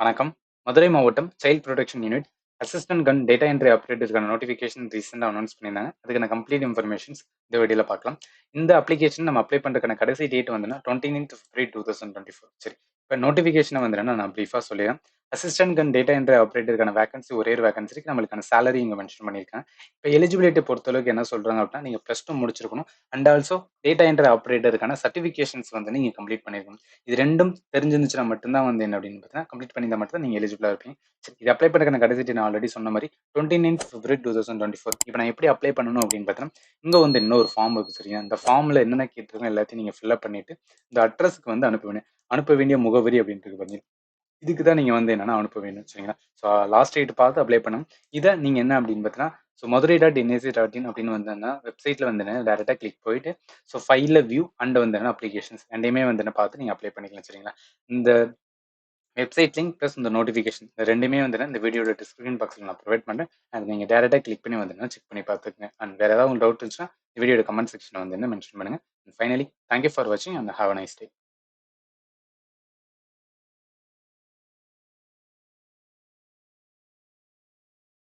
வணக்கம். மதுரை மாவட்டம் child protection unit assistant cum data entry ஆப்பரேட்டருக்கான நோட்டிஃபிகேஷன் ரீசெண்டாக அனௌன்ஸ் பண்ணியிருந்தாங்க. அதுக்கான கம்ப்ளீட் இன்ஃபர்மேஷன்ஸ் இந்த வீடியோல பார்க்கலாம். இந்த அப்ளிகேஷன் நம்ம அப்ளை பண்றதுக்கான கடைசி டேட் வந்துன்னா 29th February 2024. சரி. இப்போ நோட்டிஃபிகேஷனை வந்துன்னா நான் பிரீஃபாக சொல்லிடுறேன். அசிஸ்டன்ட் கம் டேட்டா என்ட்ரி ஆப்பரேட்டருக்கான வேகன்சி ஒரே ஒரு வேகன்சி இருக்கு. நம்மளுக்கான சேலரி இங்கே மென்ஷன் பண்ணியிருக்கேன். இப்போ எலிஜிபிலிட்டி பொறுத்தளவுக்கு என்ன சொல்றாங்க அப்படின்னா நீங்க +2 முடிச்சிருக்கணும். அண்ட் ஆல்சோ டேட்டா என்ட்ரி ஆப்பரேட்டருக்கான சர்டிஃபிகேஷன்ஸ் வந்து நீங்க கம்ப்ளீட் பண்ணிருக்கணும். இது ரெண்டும் தெரிஞ்சிருந்துச்சுன்னா மட்டும்தான் வந்து என்ன அப்படின்னு பார்த்தீங்கன்னா கம்ப்ளீட் பண்ணியிருந்தா மட்டும் தான் நீங்க எலிஜிபிளா இருப்பீங்க. சரி, இது அப்ளை பண்ணுறதுக்கான கடைசி டேட் நான் ஆல்ரெடி சொன்ன மாதிரி 29th February 2024. இப்போ நான் எப்படி அப்ளை பண்ணணும் அப்படின்னு பார்த்தீங்கன்னா இங்கே வந்து இன்னொரு ஃபார்ம் இருக்கு சரியா. இந்த ஃபார்மில் என்னென்ன கேட்டிருக்கோம் எல்லாத்தையும் நீங்கள் ஃபில்அப் பண்ணிட்டு இந்த அட்ரஸ்க்கு வந்து அனுப்ப வேண்டிய முகவரி அப்படின்ட்டு பண்ணி இதுக்கு தான் நீங்கள் வந்து என்னன்னா அனுப்ப வேணும் சரிங்களா. ஸோ லாஸ்ட் டேட் பார்த்து அப்ளை பண்ணணும். இதை நீங்கள் என்ன அப்படின்னு பார்த்தீங்கன்னா mothurai.nic.in அப்படின்னு வந்தேன்னா வெப்சைட்ல வந்து டேரெக்டாக கிளிக் போயிட்டு ஸோ ஃபைலில் வியூ அண்ட் வந்து அப்ளிகேஷன்ஸ் ரெண்டையுமே வந்து பார்த்து நீங்கள் அப்ளை பண்ணிக்கலாம் சரிங்களா. இந்த வெப்சைட் லிங்க் ப்ளஸ் இந்த நோட்டிஃபிகேஷன் ரெண்டுமே வந்து இந்த வீடியோட டிஸ்கிரிப்ஷன் பாக்ஸில் நான் ப்ரொவைட் பண்ணுறேன். அது நீங்கள் டேரெக்டாக கிளிக் பண்ணி வந்து செக் பண்ணி பார்த்துக்கங்க. அண்ட் வேறு ஏதாவது உங்களுக்கு டவுட் இருந்துச்சுன்னா வீடியோட கமெண்ட் செக்ஷனில் வந்து மென்ஷன் பண்ணுங்கள். ஃபைனலி தேங்க்யூ ஃபார் வாட்சிங் and have a nice day.